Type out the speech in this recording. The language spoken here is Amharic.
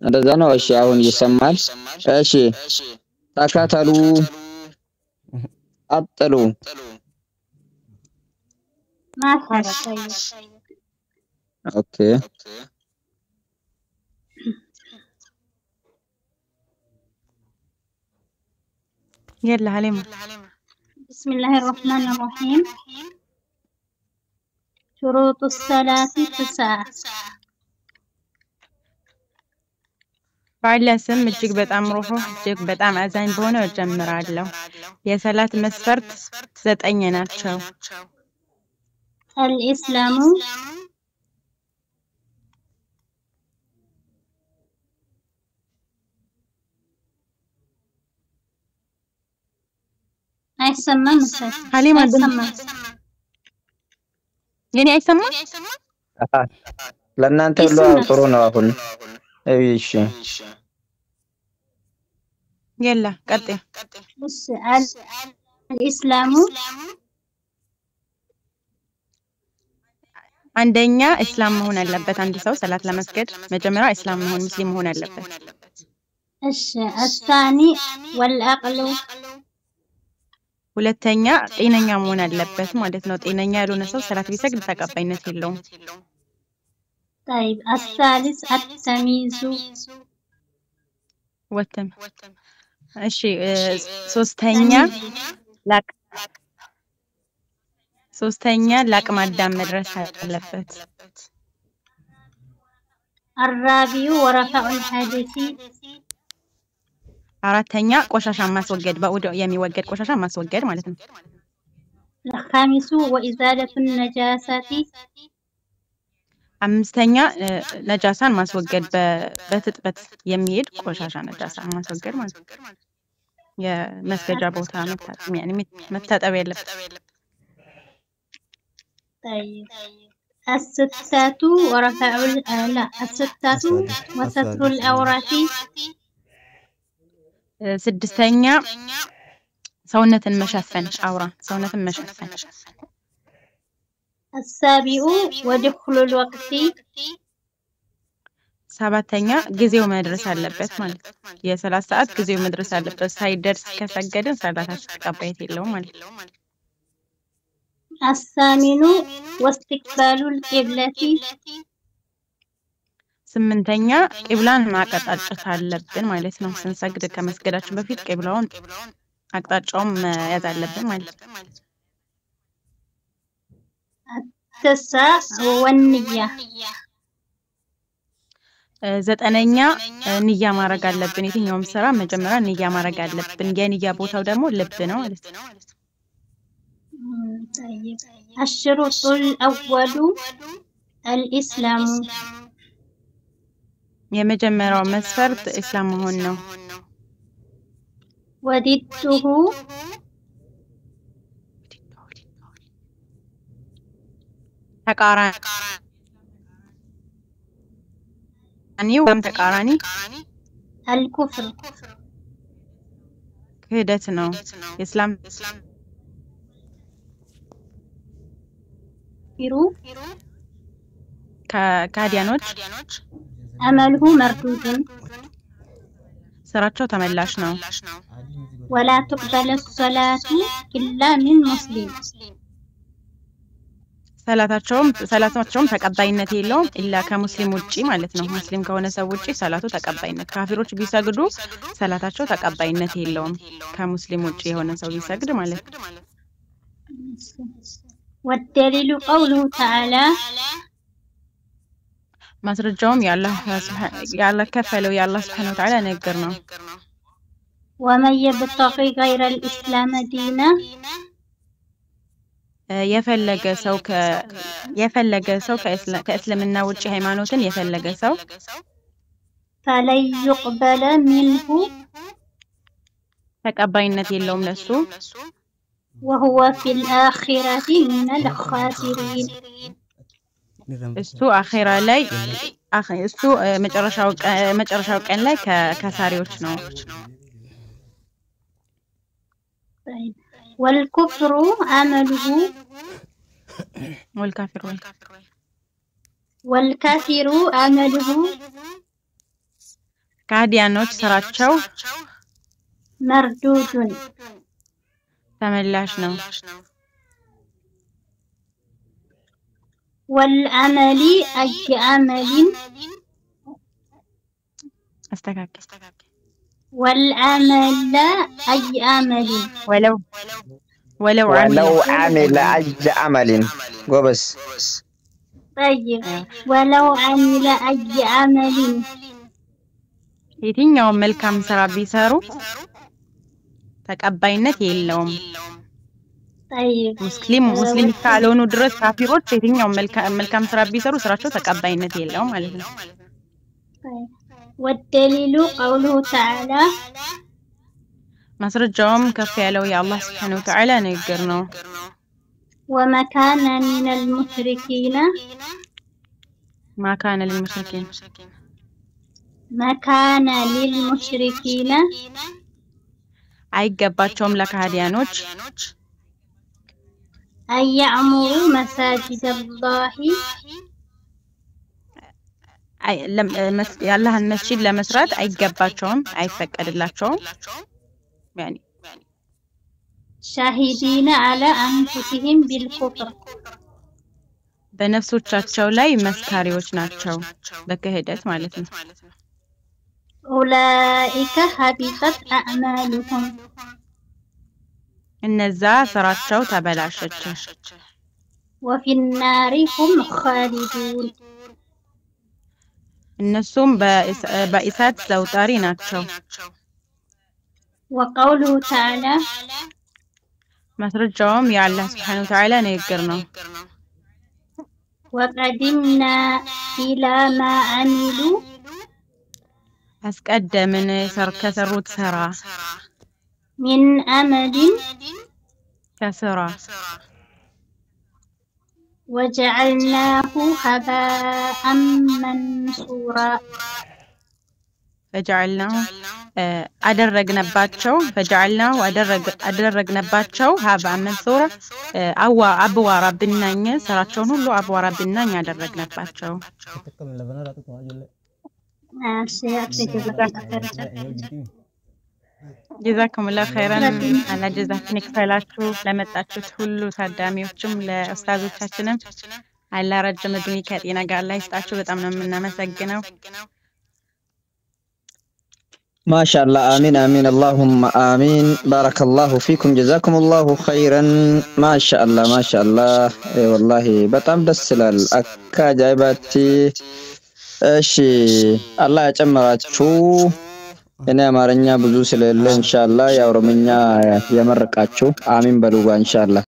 እንደዛ ነው እሺ አሁን ይሰማል እሺ ተከተሉ ቀጥሉ مرحبا طيب ኦኬ يلا حليمة بسم الله الرحمن الرحيم شروط الصلاة 9 بعد لسم እጅግ በጣም ሩህ እጅግ በጣም አዛኝ በሆነ ጀምራለሁ የሰላት መስፈርት 9 ናቸው الإسلام አይሰማ መሰለኝ حليمة አይሰማ የኔ አይሰማ ለእናንተ ሁሉ ጥሩ ነው አሁን እሺ يلا ቀጥይ الإسلام አንደኛ እስላም መሆን አለበት አንድ ሰው ሰላት ለመስገድ መጀመሪያ እስላም መሆን ሙስሊም መሆን አለበት እሺ الثاني والعقل ሁለተኛ ጤነኛ መሆን አለበት ማለት ነው ጤነኛ ያልሆነ ሰው ሰላት ቢሰግድ ተቀባይነት የለውም طيب الثالث التمييز ወተም እሺ ሶስተኛ ለአቅመ አዳም መድረስ አለበት الرابع ورفع الحدث አራተኛ ቆሻሻ ማስወገድ በኡዶ የሚወገድ ቆሻሻ ማስወገድ ማለት ነው الخامس وإزالة النجاسة አምስተኛ ነጃሳን ማስወገድ በትጥበት የሚሄድ ቆሻሻ ነጃሳ ማስወገድ ማለት ነው የመስገጃ ቦታ መታጠብ يعني መታጠብ ያለበት طيب الستة ورفع الستة وستر الأوراق ስድስተኛ ሰውነትን መሸፈን አውራ ሰውነትን መሸፈን السابع ودخول الوقت ሰባተኛ ጊዜው መድረስ አለበት ማለት የሰላት ሰዓት ጊዜው መድረስ አለበት ሳይደርስ ከሰገደን ሰላታችን ተቀባይነት የለውም ማለት الثامن واستقبال القبلة ስምንተኛ ቂብላን ማቀጣጨት አለብን ማለት ነው ስንሰግድ ከመስገዳችን በፊት ቂብላውን አቅጣጫውን መያዝ አለብን ማለት ነው التاسع والنية ዘጠነኛ ንያ ማድረግ አለብን የትኛውም ስራ መጀመሪያ ንያ ማድረግ አለብን የንያ ቦታው ደግሞ ልብ ነው ማለት ነው طيب الشروط الأول الإسلام የመጀመሪያው መስፈርት እስላም መሆን ነው وضده ተቃራኒ الكفر ክህደት ነው እስላም ከካዲያኖች عمله مردود ስራቸው ተመላሽ ነው ولا تقبل الصلاة إلا من مسلم ሰላታቸውም ተቀባይነት የለውም ኢላ ከሙስሊም ውጪ ማለት ነው ሙስሊም ከሆነ ሰው ውጪ ሰላቱ ተቀባይነት ካፊሮች ቢሰግዱ ሰላታቸው ተቀባይነት የለውም ከሙስሊም ውጪ የሆነ ሰው ቢሰግድ ማለት ነው والدليل قوله تعالى ማስረጃውም ያላህ ከፈለው ያላህ Subhanahu Wa Ta'ala ነገር ነው ومن يبتغي غير الإسلام دينا የፈለገ ሰው ከእስልምና ውጪ ሃይማኖትን የፈለገ ሰው فلن يقبل منه ተቀባይነት የለውም ለሱ وهو في الآخرة من الخاسرين እሱ አኺራ ላይ እሱ መጨረሻው ቀን ላይ ከካሳሪዎች ነው والكفر عمله والكافر عمله የካህዲያኖች ስራቸው መርዱዱን ተመላሽ ነው والعمل أي عمل استكاك والعمل أي عمل ولو عمل أي عمل قبس طيب ولو عمل أي عمل የትኛውም መልካም ስራ ቢሰሩ ተቀባይነት የለውም طيب ሙስሊም ካልሆኑ ድረስ ካፊሮች የትኛውም መልካም ስራ ቢሰሩ ስራቸው ተቀባይነት የለውም ማለት ነው طيب والدليل قوله تعالى ማስረጃውም ከፍ ያለው የአላህ Subhanahu Wa Ta'ala ንግግር ነው وما كان من المشركين ما كان للمشركين ما كان للمشركين አይገባቸውም ለካህዲያኖች أن يعمروا مساجد الله የአላህን መስጂድ ለመስራት አይገባቸውም አይፈቀድላቸውም يعني شاهدين على أنفسهم بالكفر በነፍሶቻቸው ላይ መስካሪዎች ናቸው በክህደት ማለት ነው أولئك حبطت أعمالهم እነዛ ስራቸው ተበላሸች وفي النار هم خالدون እነሱም በእሳት ዘውታሪ ናቸው وقوله تعالى ማስረጃውም የአላህ Subhanahu Wa Ta'ala ንግግር ነው وقدمنا إلى ما عملوا አስቀደምን ከሰሩት ስራ من عمل ከስራ وجعلناه هباء منثورا فجعلناه አደረግነባቸው هباء منثورا አብዋራ ብናኝ ስራቸውን ሁሉ አብዋራ ብናኝ አደረግነባቸው جزاكم الله خيرا على جزاكم يكفلاችሁ ለመጣችሁት ሁሉ ታዳሚዎችም ለኡስታዞቻችንም አላህ ረጅም እድሜ ከጤና ጋር ላይ ይስጣችሁ በጣም ነው የምናመሰግነው ما شاء الله آمين آمين اللهم آمين بارك الله فيكم جزاكم الله خيرا ما شاء الله اي والله በጣም ደስ ይላል አካጃይባቲ እሺ አላህ ያጨምራችሁ እኔ አማርኛ ብዙ ስለሌለ ኢንሻአላህ ያው ኦሮምኛ የመረቃችሁ አሚን በሉጋ ኢንሻአላህ